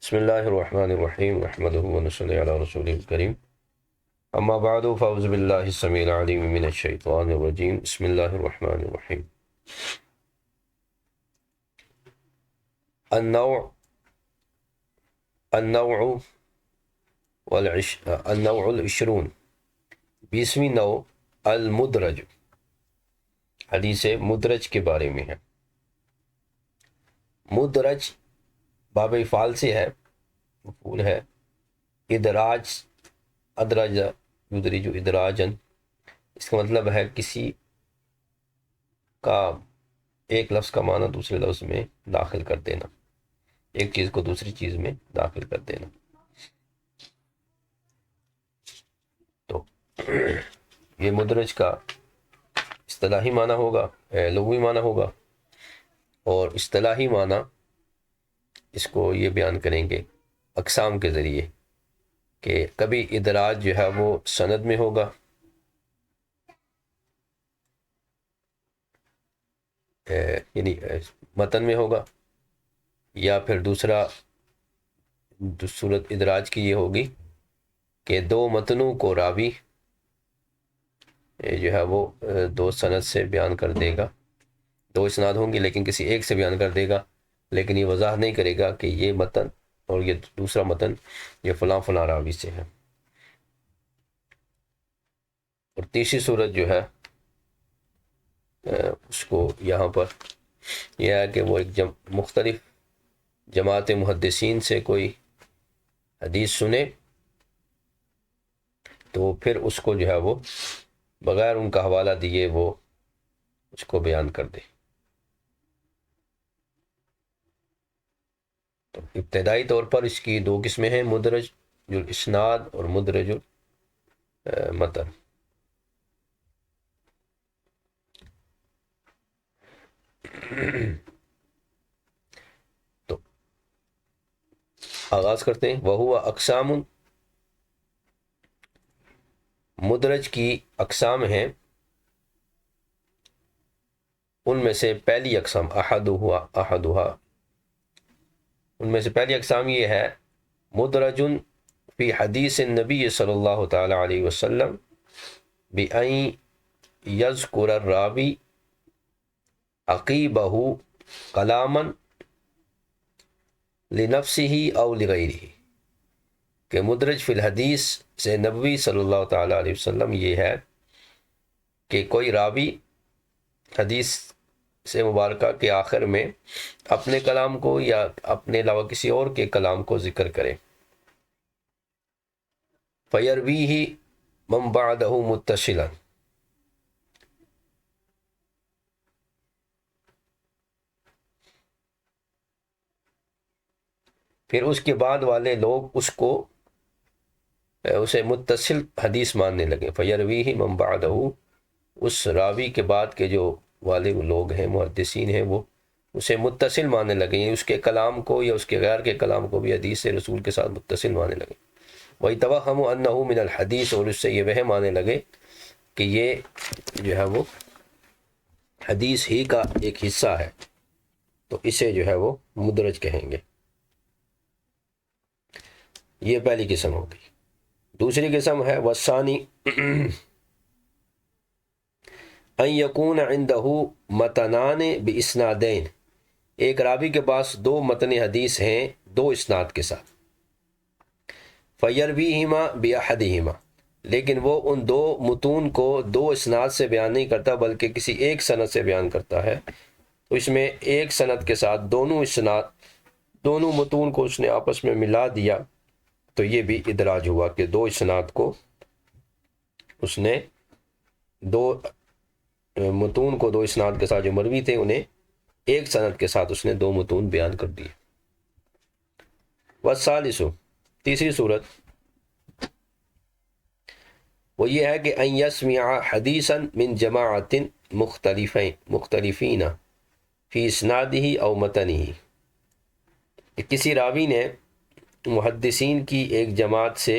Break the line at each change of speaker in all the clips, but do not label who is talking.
بسم اللہ الرحمن الرحیم نحمدہ ونصلی علی رسول الکریم اما بعد فاعوذ باللہ السمیع العلیم من الشیطان الرجیم بسم اللہ الرحمن الرحیم النوع النوع العشرون 20ویں نوع المدرج حدیث مدرج کے بارے میں ہے۔ مدرج باب افعال سے ہے، مفعول ہے۔ ادراج، ادرج یدرج ادراجن، اس کا مطلب ہے کسی کا ایک لفظ کا معنی دوسرے لفظ میں داخل کر دینا، ایک چیز کو دوسری چیز میں داخل کر دینا۔ تو یہ مدرج کا اصطلاحی معنی ہوگا، لغوی معنی ہوگا، اور اصطلاحی معنی اس کو یہ بیان کریں گے اقسام کے ذریعے کہ کبھی ادراج جو ہے وہ سند میں ہوگا، یعنی متن میں ہوگا، یا پھر دوسرا صورت ادراج کی یہ ہوگی کہ دو متنوں کو راوی جو ہے وہ دو سند سے بیان کر دے گا، دو اسناد ہوں گے لیکن کسی ایک سے بیان کر دے گا، لیکن یہ وضاحت نہیں کرے گا کہ یہ متن اور یہ دوسرا متن یہ فلاں فلاں راوی سے ہے۔ اور تیسری صورت جو ہے اس کو یہاں پر یہ ہے کہ وہ ایک مختلف جماعت محدثین سے کوئی حدیث سنے تو پھر اس کو جو ہے وہ بغیر ان کا حوالہ دیے وہ اس کو بیان کر دے۔ تو ابتدائی طور پر اس کی دو قسمیں ہیں، مدرج الاسناد اور مدرج المتن۔ تو آغاز کرتے ہیں۔ وہو اقسام، مدرج کی اقسام ہیں، ان میں سے پہلی اقسام احدھا، ان میں سے پہلی اقسام یہ ہے مدرج فی حدیث النبی صلی اللہ تعالی علیہ وسلم بأن یذکر الراوی عقیبہ کلاما لنفسہ او لغیرہ، کہ مدرج فی الحدیث سے نبوی صلی اللہ تعالی علیہ وسلم یہ ہے کہ کوئی راوی حدیث سے مبارکہ کے آخر میں اپنے کلام کو یا اپنے علاوہ کسی اور کے کلام کو ذکر کرے۔ فَيَرْوِيهِ مَنْ بَعْدَهُ مُتَّصِلًا، پھر اس کے بعد والے لوگ اسے متصل حدیث ماننے لگے۔ فَيَرْوِيهِ مَنْ بَعْدَهُ، اس راوی کے بعد کے جو والے لوگ ہیں، محدثین ہیں، وہ اسے متصل ماننے لگے، یعنی اس کے کلام کو یا اس کے غیر کے کلام کو بھی حدیث رسول کے ساتھ متصل ماننے لگے۔ وَيَتَوَهَّمُ أَنَّهُ مِنَ الْحَدِيثِ، اور اس سے یہ وہم آنے لگے کہ یہ جو ہے وہ حدیث ہی کا ایک حصہ ہے، تو اسے جو ہے وہ مدرج کہیں گے۔ یہ پہلی قسم ہوگی۔ دوسری قسم ہے والثانی ان یکون عندہ متنان باسنادین، ایک راوی کے پاس دو متن حدیث ہیں دو اسناد کے ساتھ۔ فیرویہما باحدہما، لیکن وہ ان دو متون کو دو اسناد سے بیان نہیں کرتا بلکہ کسی ایک سند سے بیان کرتا ہے، تو اس میں ایک سند کے ساتھ دونوں متون کو اس نے آپس میں ملا دیا، تو یہ بھی ادراج ہوا کہ دو اسناد کو اس نے دو متون کو دو اسناد کے ساتھ جو مروی تھے انہیں ایک سند کے ساتھ اس نے دو متون بیان کر دیے۔ والثالث، تیسری صورت وہ یہ ہے کہ ان یسمع حدیثا من جماعت مختلفین فی اسنادہ او متنہ، کہ کسی راوی نے محدثین کی ایک جماعت سے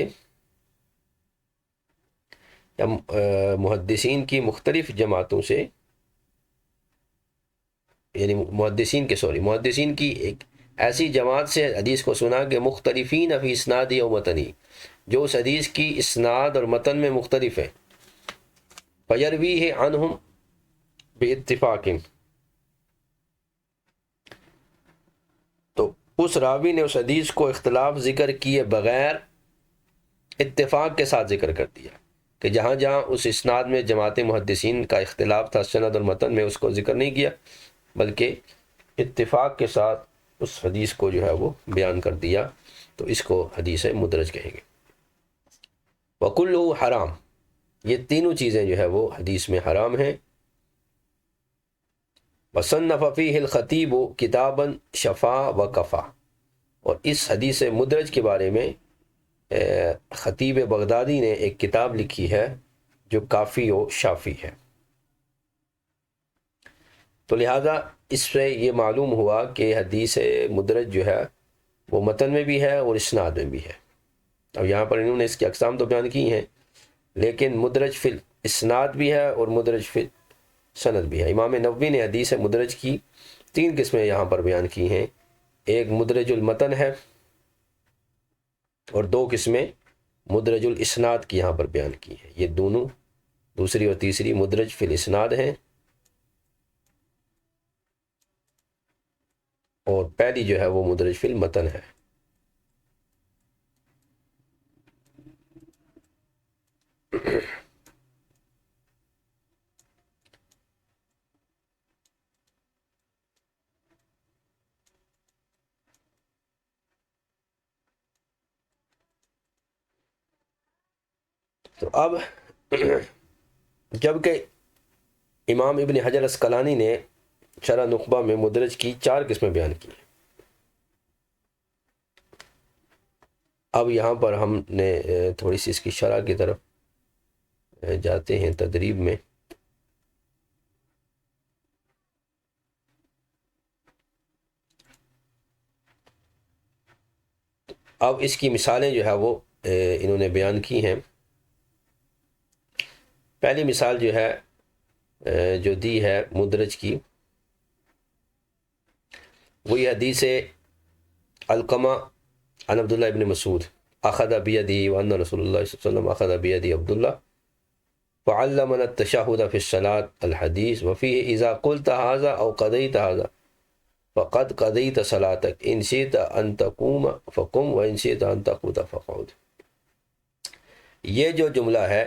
یا محدثین کی مختلف جماعتوں سے، یعنی محدثین کی ایک ایسی جماعت سے حدیث کو سنا کہ مختلفین فی اسنادی و متنی، جو اس حدیث کی اسناد اور متن میں مختلف ہے، فیرویہ عنہم باتفاق، تو اس راوی نے اس حدیث کو اختلاف ذکر کیے بغیر اتفاق کے ساتھ ذکر کر دیا، کہ جہاں جہاں اس اسناد میں جماعت محدثین کا اختلاف تھا سند اور متن میں، اس کو ذکر نہیں کیا، بلکہ اتفاق کے ساتھ اس حدیث کو جو ہے وہ بیان کر دیا، تو اس کو حدیث مدرج کہیں گے۔ وَكُلُّهُ حرام، یہ تینوں چیزیں جو ہے وہ حدیث میں حرام ہیں۔ وَصَنَّفَ فِيهِ الْخَطِيبُ كِتَابًا شَفَا وَكَفَا، اور اس حدیث مدرج کے بارے میں خطیب بغدادی نے ایک کتاب لکھی ہے جو کافی و شافی ہے۔ تو لہذا اس سے یہ معلوم ہوا کہ حدیث مدرج جو ہے وہ متن میں بھی ہے اور اسناد میں بھی ہے۔ اب یہاں پر انہوں نے اس کی اقسام تو بیان کی ہیں، لیکن مدرج فی اسناد بھی ہے اور مدرج فی سند بھی ہے۔ امام نووی نے حدیث مدرج کی 3 قسمیں یہاں پر بیان کی ہیں، ایک مدرج المتن ہے اور 2 قسمیں مدرج الاسناد کی یہاں پر بیان کی ہیں۔ یہ دونوں، دوسری اور تیسری، مدرج فی الاسناد ہیں، اور پہلی جو ہے وہ مدرج فی المتن ہے۔ تو اب جبکہ امام ابن حجر اسقلانی نے شرح نخبہ میں مدرج کی 4 قسمیں بیان کی ہیں، اب یہاں پر ہم نے تھوڑی سی اس کی شرح کی طرف جاتے ہیں تدریب میں۔ اب اس کی مثالیں جو ہے وہ انہوں نے بیان کی ہیں۔ پہلی مثال جو ہے جو دی ہے مدرج کی، وہی حدیث علقمہ عن عبداللہ ابن مسعود اخذ بیدی وان رسول اللہ صلی اللہ علیہ وسلم اخذ بیدی عبداللہ فعلمنا التشہد فی الصلاة الحدیث وفیہ اذا قلت هذا او قضیت هذا فقد قضیت صلاتک ان شئت ان تقوم فقم وان شئت ان تقعد فقعد۔ یہ جو جملہ ہے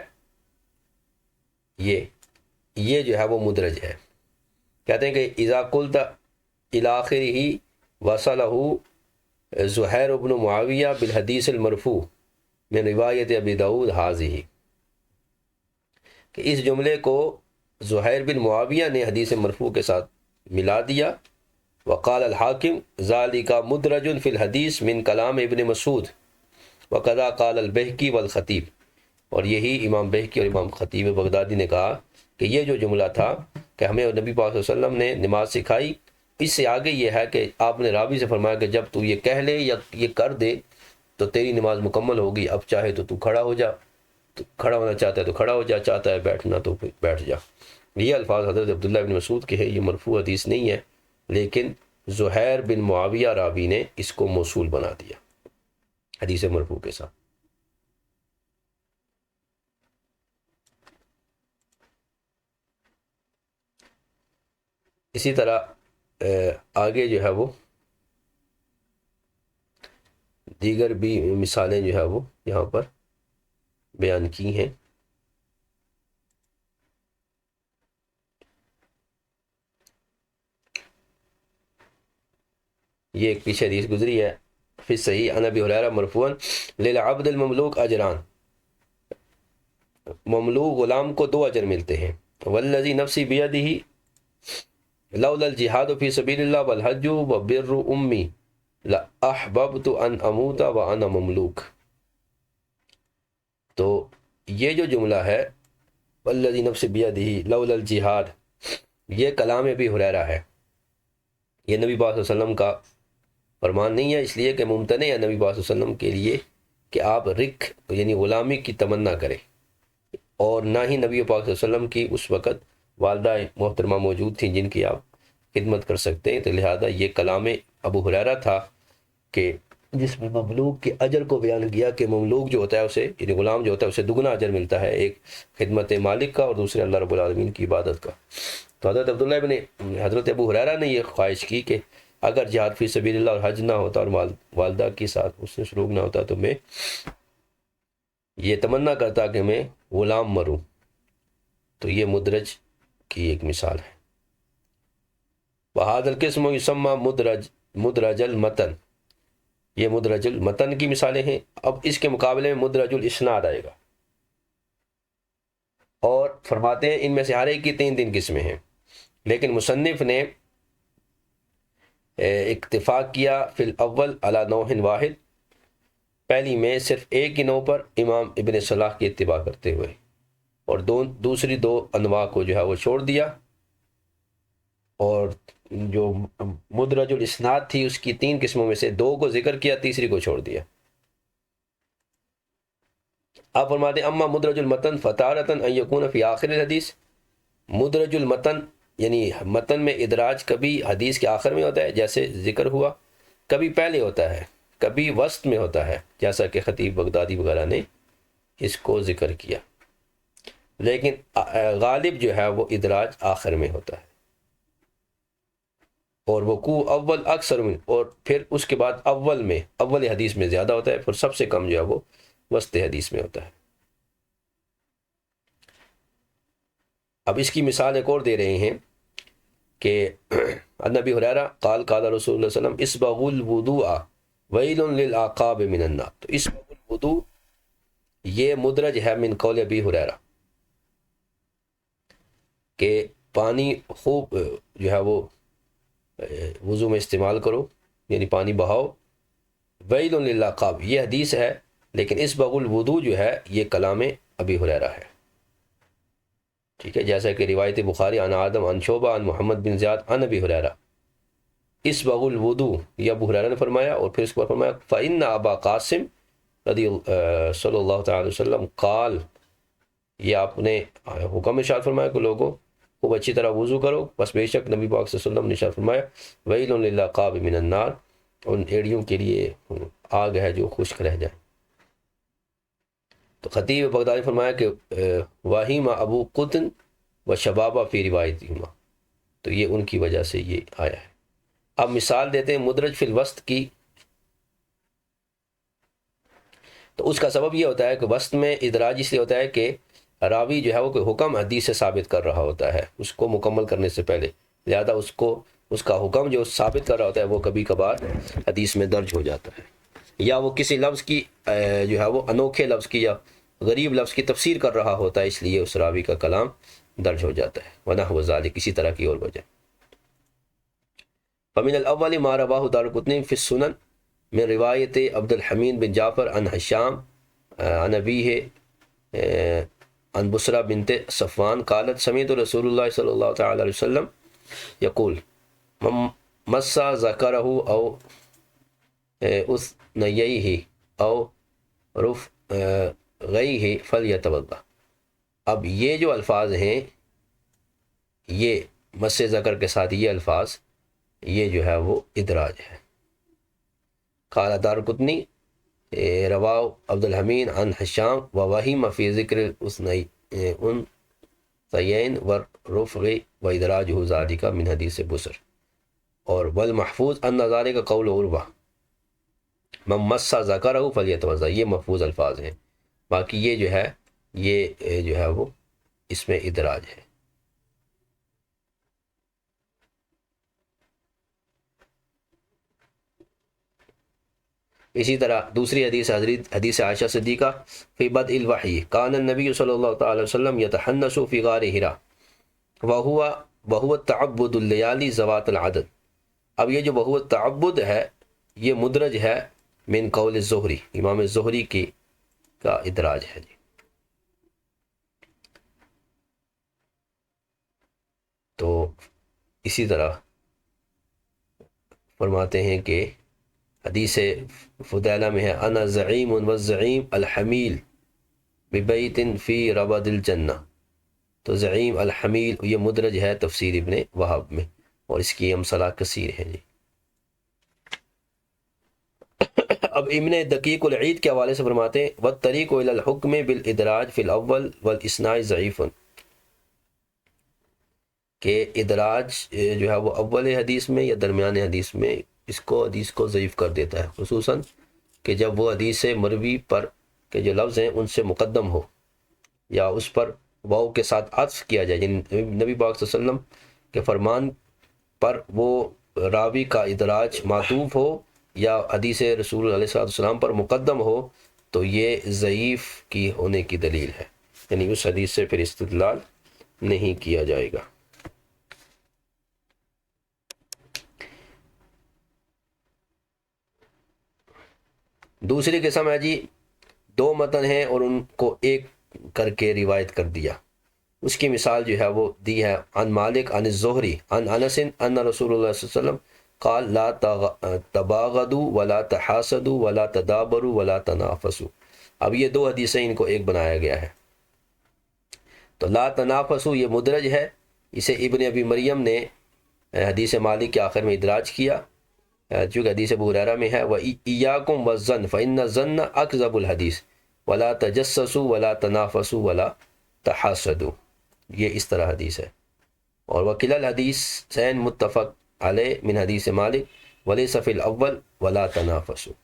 یہ جو ہے وہ مدرج ہے۔ کہتے ہیں کہ اذا قلت الی آخرہ وصلہ زہیر بن معاویہ بالحدیث المرفوع من روایت ابی داؤد ھذہ، کہ اس جملے کو زہیر بن معاویہ نے حدیث مرفوع کے ساتھ ملا دیا۔ وقال الحاکم ذالک مدرج فی الحدیث من کلام ابن مسعود وکذا قال البہقی والخطیب، اور یہی امام بہقی اور امام خطیب بغدادی نے کہا کہ یہ جو جملہ تھا کہ ہمیں نبی پاک صلی اللہ علیہ وسلم نے نماز سکھائی، اس سے آگے یہ ہے کہ آپ نے راوی سے فرمایا کہ جب تو یہ کہہ لے یا یہ کر دے تو تیری نماز مکمل ہوگی، اب چاہے تو کھڑا ہو جا، تو کھڑا ہونا چاہتا ہے تو کھڑا ہو جا، چاہتا ہے بیٹھنا تو پھر بیٹھ جا۔ یہ الفاظ حضرت عبداللہ بن مسعود کے ہیں، یہ مرفوع حدیث نہیں ہے، لیکن زہیر بن معاویہ راوی نے اس کو موصول بنا دیا حدیث مرفوع کے ساتھ۔ اسی طرح آگے جو ہے وہ دیگر بھی مثالیں جو ہے وہ یہاں پر بیان کی ہیں۔ یہ ایک پیچھے حدیث گزری ہے، فی صحیح عن ابی ہریرہ مرفوعا للعبد المملوک اجران، مملوک غلام کو 2 اجر ملتے ہیں، والذی نفسی بیدہ لولا الجہاد فی سبیل اللہ والحج وبر امی لاحببت ان اموت وانا مملوک۔ تو یہ جو جملہ ہے والذی نفس بیدہ لولا الجہاد، یہ کلام ابی ہریرہ ہے، یہ نبی پاک صلی اللہ علیہ وسلم کا فرمان نہیں ہے، اس لیے کہ ممتنع ہے نبی پاک صلی اللہ علیہ وسلم کے لیے کہ آپ رق یعنی غلامی کی تمنا کریں، اور نہ ہی نبی پاک صلی اللہ علیہ وسلم کی اس وقت والدہ محترمہ موجود تھیں جن کی آپ خدمت کر سکتے ہیں، تو لہذا یہ کلام ابو ہریرہ تھا کہ جس میں مملوک کے اجر کو بیان کیا کہ مملوک جو ہوتا ہے اسے، یعنی غلام جو ہوتا ہے اسے دگنا اجر ملتا ہے، ایک خدمت مالک کا اور دوسرے اللہ رب العالمین کی عبادت کا۔ تو حضرت ابو ہریرہ نے یہ خواہش کی کہ اگر جہاد فی سبیل اللہ اور حج نہ ہوتا اور والدہ کے ساتھ اس نے سلوک نہ ہوتا تو میں یہ تمنا کرتا کہ میں غلام مروں۔ تو یہ مدرج کی ایک مثال ہے۔ وہذا القسم یسمى مدرج المتن، یہ مدرج المتن کی مثالیں ہیں۔ اب اس کے مقابلے میں مدرج الاسناد آئے گا، اور فرماتے ہیں ان میں سے ہر ایک کی 3 قسمیں ہیں، لیکن مصنف نے اکتفاق کیا فی الاول علی نوع واحد، پہلی میں صرف ایک ہی نوع پر امام ابن صلاح کی اتباع کرتے ہوئے، اور دوسری 2 انواع کو جو ہے وہ چھوڑ دیا، اور جو مدرج الاسناد تھی اس کی 3 قسموں میں سے 2 کو ذکر کیا، تیسری کو چھوڑ دیا۔ آپ فرماتے ہیں اما مدرج المتن فتارتن ان یکون فی آخر الحدیث، مدرج المتن یعنی متن میں ادراج کبھی حدیث کے آخر میں ہوتا ہے جیسے ذکر ہوا، کبھی پہلے ہوتا ہے، کبھی وسط میں ہوتا ہے جیسا کہ خطیب بغدادی وغیرہ نے اس کو ذکر کیا، لیکن غالب جو ہے وہ ادراج آخر میں ہوتا ہے، اور وقوع اول اکثر من، اور پھر اس کے بعد اول حدیث میں زیادہ ہوتا ہے، پھر سب سے کم جو ہے وہ وسط حدیث میں ہوتا ہے۔ اب اس کی مثال ایک اور دے رہے ہیں کہ نبی ہریرہ قال قال رسول اللہ صلی اللہ علیہ وسلم اسبغوا الوضوء ویل للعقاب من النار، تو اسبغوا الوضوء یہ مدرج ہے من قول ابی ہریرہ کہ پانی خوب جو ہے وہ وضو میں استعمال کرو، یعنی پانی بہاؤ۔ ویل للعقاب یہ حدیث ہے، لیکن اسبغوا الوضوء جو ہے یہ کلام ابی ہریرہ ہے، ٹھیک ہے، جیسا کہ روایت بخاری عن آدم عن شعبہ عن محمد بن زیاد عن ابی ہریرہ، اسبغوا الوضوء یہ ابو ہریرہ نے فرمایا، اور پھر اس کو فرمایا فإن ابا قاسم صلی اللہ تعالی وسلم قال، یہ آپ نے حکم ارشاد فرمایا کہ لوگوں خوب اچھی طرح وضو کرو، بس بے شک نبی پاک صلی اللہ علیہ وسلم نے ارشاد فرمایا ویل للعقاب من النار، ان ایڑیوں کے لیے آگ ہے جو خشک رہ جائے۔ تو خطیب بغدادی فرمایا کہ واہیما ابو قطن و شبابہ فی روایتہما، تو یہ ان کی وجہ سے یہ آیا ہے۔ اب مثال دیتے ہیں مدرج فی الوسط کی، تو اس کا سبب یہ ہوتا ہے کہ وسط میں ادراج اس لیے ہوتا ہے کہ راوی جو ہے وہ کوئی حکم حدیث سے ثابت کر رہا ہوتا ہے اس کو مکمل کرنے سے پہلے، لہذا اس کا حکم جو ثابت کر رہا ہوتا ہے وہ کبھی کبھار حدیث میں درج ہو جاتا ہے، یا وہ کسی لفظ کی جو ہے وہ انوکھے لفظ کی یا غریب لفظ کی تفسیر کر رہا ہوتا ہے، اس لیے اس راوی کا کلام درج ہو جاتا ہے، ونحو ذالک کسی طرح کی اور وجہ۔ فمن الاول ما رواه دارقطنی فی السنن من روایت عبد الحمید بن جعفر عن ہشام عن ابیہ عن بصرہ بنت صفوان قالت سمعت رسول اللہ صلی اللہ تعالی علیہ وسلم یقول مس ذکرہ او اثنیہ او رفعیہ فلیتوضا۔ اب یہ جو الفاظ ہیں، یہ مس ذکر کے ساتھ یہ الفاظ، یہ جو ہے وہ ادراج ہے۔ قال دارقطنی رواہ عبد الحمید عن حشام ووہم فی ذکر الانثیین والرفع وادراجہ ذالک من حدیث بصر، اور والمحفوظ ان ذالک قول عروہ من مس ذکرہ فلیتوضا، یہ محفوظ الفاظ ہیں، باقی یہ جو ہے وہ اس میں ادراج ہے۔ اسی طرح دوسری حدیث عائشہ صدیقہ فی بدء الوحی کان النبی صلی اللہ تعالی وسلم یتحنس فی غار حرا وہو التعبد اللیالی ذوات العدد۔ اب یہ جو وہو التعبد ہے یہ مدرج ہے من قول الزہری، امام الزہری کی کا ادراج ہے جی۔ تو اسی طرح فرماتے ہیں کہ حدیث فضیلہ میں ہے انا زعیم والزعیم الحمیل ببیت فی ربد الجنہ، تو زعیم الحمیل یہ مدرج ہے تفسیر ابن وہب میں، اور اس کی امثلہ کثیر ہیں جی۔ اب ابن دقیق العید کے حوالے سے فرماتے ہیں والطریق الی الحکم بالادراج فی الاول والاسناء ضعیف، کہ ادراج جو ہے وہ اول حدیث میں یا درمیان حدیث میں حدیث کو ضعیف کر دیتا ہے، خصوصاً کہ جب وہ حدیث مروی پر کے جو لفظ ہیں ان سے مقدم ہو یا اس پر واو کے ساتھ عطف کیا جائے، یعنی نبی پاک صلی اللہ علیہ وسلم کے فرمان پر وہ راوی کا ادراج معطوف ہو یا حدیث رسول علیہ الصلوۃ والسلام پر مقدم ہو، تو یہ ضعیف کی ہونے کی دلیل ہے، یعنی اس حدیث سے پھر استدلال نہیں کیا جائے گا۔ دوسری قسم ہے جی، دو متن ہیں اور ان کو ایک کر کے روایت کر دیا، اس کی مثال جو ہے وہ دی ہے عن مالک عن الزہری عن انس ان رسول اللہ صلی اللہ علیہ وسلم قال لا تباغضوا ولا تحاسدوا ولا تدابروا ولا تنافسوا۔ اب یہ دو حدیثیں ان کو ایک بنایا گیا ہے۔ تو لا تنافسوا یہ مدرج ہے، اسے ابن ابی مریم نے حدیث مالک کے آخر میں ادراج کیا، چونکہ حدیث ابو ہریرہ میں ہے وَإِيَّاكُمْ وَالظَّنَّ فَإِنَّ الظَّنَّ أَكْذَبُ الْحَدِيثِ وَلَا تَجَسَّسُوا وَلَا تَنَافَسُوا وَلَا تَحَاسَدُوا، یہ اس طرح حدیث ہے۔ اور وَكِلَا الْحَدِيثَيْنِ مُتَّفَقٌ عَلَيْهِ من حدیث مالک وَلَيْسَ فِي الْأَوَّلِ وَلَا تَنَافَسُوا۔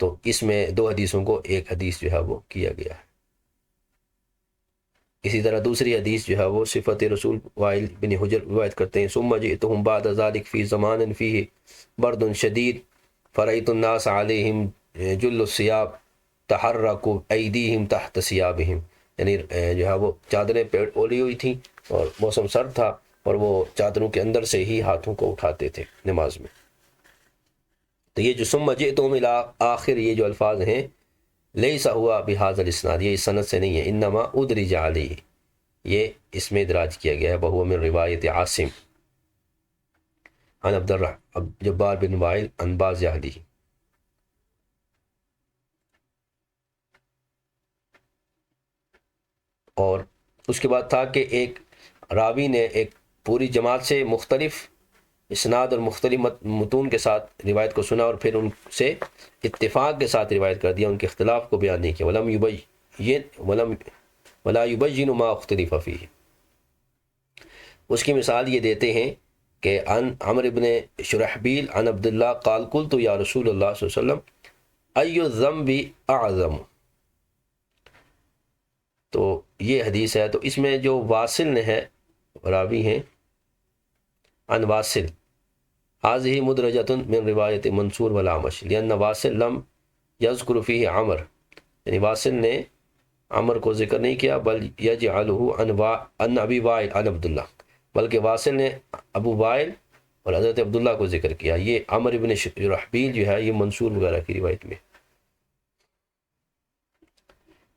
تو اس میں دو حدیثوں کو ایک حدیث جو ہے وہ کیا گیا ہے۔ اسی طرح دوسری حدیث جو ہے وہ صفت رسول وائل بن حجر روایت کرتے ہیں ثم جئتهم بعد ذلك في زمان فيه برد شدید فرأيت الناس عليهم جل الثياب تحركوا أيديهم تحت ثيابهم، یعنی جو ہے وہ چادریں اولی ہوئی تھیں اور موسم سرد تھا اور وہ چادروں کے اندر سے ہی ہاتھوں کو اٹھاتے تھے نماز میں۔ تو یہ جو ثم جئتهم الى آخر یہ جو الفاظ ہیں لیسا ہوا بہذا الاسناد، یہ اس سند سے نہیں ہے، انما ادرج علیہ، یہ اس میں ادراج کیا گیا ہے، بہو من روایت عاصم عن عبد جبار بن وائل عن باز یہدی۔ اور اس کے بعد تھا کہ ایک راوی نے ایک پوری جماعت سے مختلف اسناد اور مختلف متون کے ساتھ روایت کو سنا اور پھر ان سے اتفاق کے ساتھ روایت کر دیا، ان کے اختلاف کو بیان نہیں کیا، ولا یبین ما اختلف فیہ۔ اس کی مثال یہ دیتے ہیں کہ عن عمرو بن شرحبیل عن عبداللہ قال قلت یا رسول اللہ صلی اللہ علیہ وسلم ای الذنب اعظم، تو یہ حدیث ہے۔ تو اس میں جو واصل نے ہے راوی ہیں عن واصل هذه مدرجة من روایت منصور والعمش لأن واصل لم يذكر فيه عمر، یعنی واصل نے عمر کو ذکر نہیں کیا، بل يجعله عن ابی وائل عن عبداللہ، بلکہ واصل نے ابو وائل اور حضرت عبداللہ کو ذکر کیا۔ یہ عمر بن شرحبیل جو ہے یہ منصور وغیرہ کی روایت میں،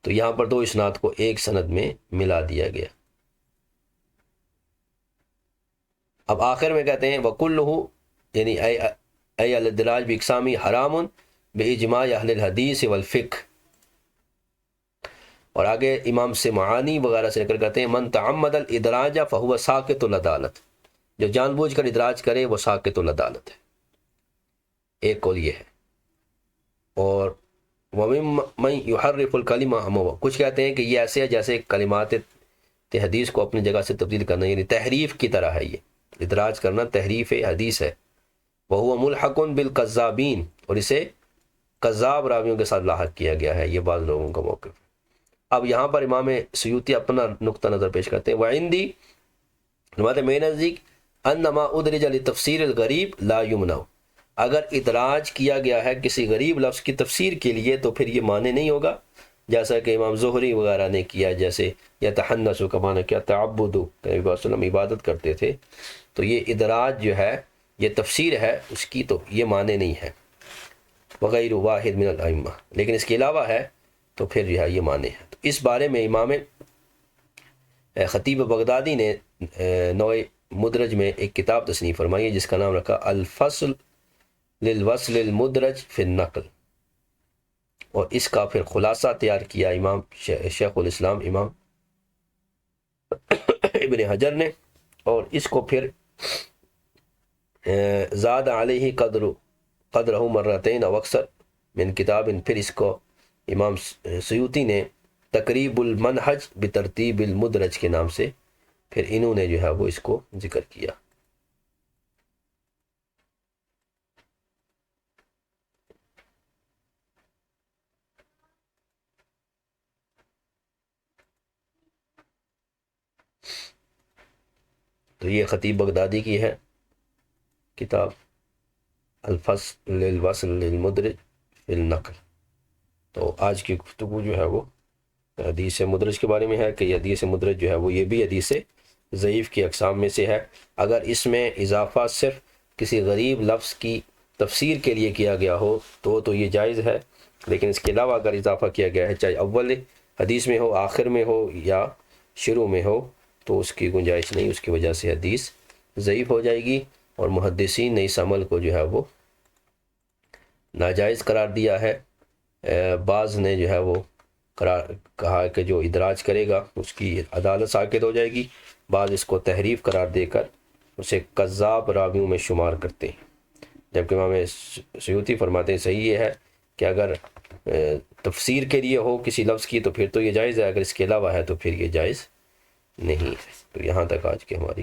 تو یہاں پر دو اسناد کو ایک سند میں ملا دیا گیا۔ اب آخر میں کہتے ہیں وَكُلُّهُ، یعنی ای الادراج باقسامی حرام باجماع اہل الحدیث والفقہ۔ اور آگے امام سمعانی وغیرہ سے ذکر کرتے ہیں من تعمد الادراج فهو ساقط العدالت، جو جان بوجھ کر ادراج کرے وہ ساقط العدالت ہے، ایک قول یہ ہے۔ اور وَمِمَّن يُحَرِّفُ الْكَلِمَ عَمَوَ، کچھ کہتے ہیں کہ یہ ایسے ہے جیسے کلمات حدیث کو اپنی جگہ سے تبدیل کرنا، یعنی تحریف کی طرح ہے، یہ ادراج کرنا تحریف حدیث ہے۔ وَهُوَ مُلْحَقٌ بِالْكَذَّابِينَ، اور اسے کذاب راویوں کے ساتھ لاحق کیا گیا ہے، یہ بعض لوگوں کا موقف ہے۔ اب یہاں پر امام سیوطی اپنا نقطہ نظر پیش کرتے ہیں وعندی، میرے نزدیک انما ادرج لتفسیر الغریب لا یمنع، اگر ادراج کیا گیا ہے کسی غریب لفظ کی تفسیر کے لیے تو پھر یہ معنی نہیں ہوگا، جیسا کہ امام زہری وغیرہ نے کیا، جیسے یتحنس کا معنی کیا تعبد، کہ نبی صلی اللہ علیہ وسلم عبادت کرتے تھے، تو یہ ادراج جو ہے یہ تفسیر ہے اس کی، تو یہ معنی نہیں ہے۔ وغیر واحد من الائمہ، لیکن اس کے علاوہ ہے تو پھر جو ہے یہ معنی ہے۔ تو اس بارے میں امام خطیب بغدادی نے نوع مدرج میں ایک کتاب تصنیف فرمائی ہے جس کا نام رکھا الفصل للوصل المدرج فی النقل، اور اس کا پھر خلاصہ تیار کیا امام شیخ الاسلام امام ابن حجر نے، اور اس کو پھر زاد علیہ قدرہ مرتین او اکثر من کتاب، پھر اس کو امام سیوطی نے تقریب المنہج بترتیب المدرج کے نام سے پھر انہوں نے جو ہے وہ اس کو ذکر کیا۔ تو یہ خطیب بغدادی کی ہے کتاب الفصل للوصل للمدرج فی النقل۔ تو آج کی گفتگو جو ہے وہ حدیث مدرج کے بارے میں ہے کہ یہ حدیث مدرج جو ہے وہ یہ بھی حدیث ضعیف کی اقسام میں سے ہے۔ اگر اس میں اضافہ صرف کسی غریب لفظ کی تفسیر کے لیے کیا گیا ہو تو یہ جائز ہے، لیکن اس کے علاوہ اگر اضافہ کیا گیا ہے چاہے اول حدیث میں ہو، آخر میں ہو یا شروع میں ہو تو اس کی گنجائش نہیں، اس کی وجہ سے حدیث ضعیف ہو جائے گی، اور محدثین نے اس عمل کو جو ہے وہ ناجائز قرار دیا ہے۔ بعض نے جو ہے وہ کہا کہ جو ادراج کرے گا اس کی عدالت ساقط ہو جائے گی، بعض اس کو تحریف قرار دے کر اسے کذاب راویوں میں شمار کرتے ہیں، جبکہ امام سیوطی فرماتے ہیں صحیح یہ ہے کہ اگر تفسیر کے لیے ہو کسی لفظ کی تو پھر تو یہ جائز ہے، اگر اس کے علاوہ ہے تو پھر یہ جائز نہیں ہے۔ تو یہاں تک آج کی ہماری